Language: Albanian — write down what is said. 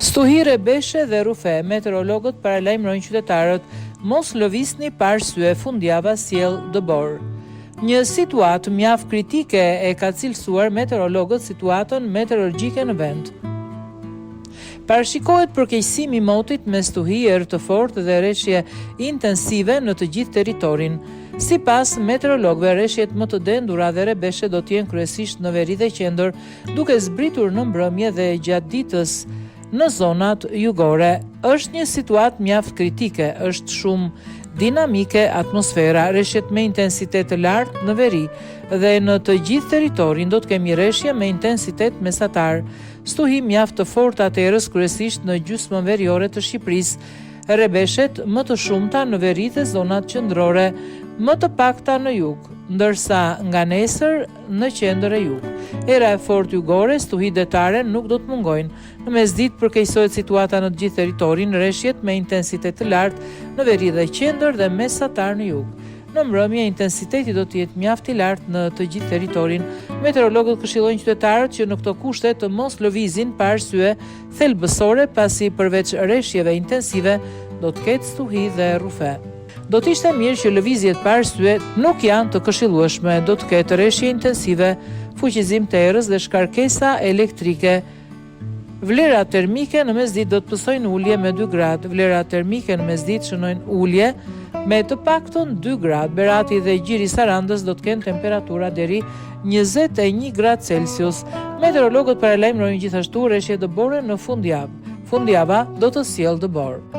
Stuhire beshe dhe rufe, meteorologët paralajmërojnë qytetarët mos lëvisni pa arsye, fundjava sjell dëbor. Një situatë mjaft kritike e ka cilësuar meteorologët situatën meteorologjike në vend. Parashikohet përkeqësimi i motit me stuhi erë të fortë dhe rreshje intensive në të gjithë territorin. Sipas meteorologëve, rreshjet më të dendura dhe rebeshe do të jenë kryesisht në veri dhe qendër, duke zbritur në mbrëmje dhe gjatë ditës në zonat jugore. Është një situatë mjaft kritike, është shumë dinamike atmosfera, rreshjet me intensitet të lartë në veri dhe në të gjithë territorin do të kemi rreshje me intensitet mesatar. Stuhi mjaft të forta të erës kryesisht në gjysmën veriore të Shqipërisë, rebeshet më të shumta në veri dhe zonat qendrore, më të pakta në jug, ndërsa nga nesër në qendër e jug. Era e fortë jugore, stuhi detare nuk do të mungojnë. Në mesditë përkeqësohet situata në të gjithë territorin, rreshjet me intensitet të lartë në veri dhe qendër dhe mesatar në jug. Në mbrëmje, intensiteti do të jetë mjaft i lartë në të gjithë territorin. Meteorologët këshillojnë qytetarët që në këto kushte të mos lëvizin pa arsye thelbësore, pasi përveç rreshjeve intensive do të ketë stuhi dhe rufe. Do të ishte mirë që lëvizjet pa arsye nuk janë të këshillueshme, do të ketë rreshje intensive, fuqizim të erës dhe shkarkesa elektrike. Vlerat termike në mesditë do të pësojnë ulje me 2 gradë. Vlerat termike në mesditë shënojnë ulje me të paktën 2 gradë. Berati dhe Gjiri Sarandës do të kenë temperatura deri 21 gradë Celsius. Meteorologët paralajmërojnë gjithashtu rreshje dëbore në fundjavë. Fundjava do të sjellë dëbor.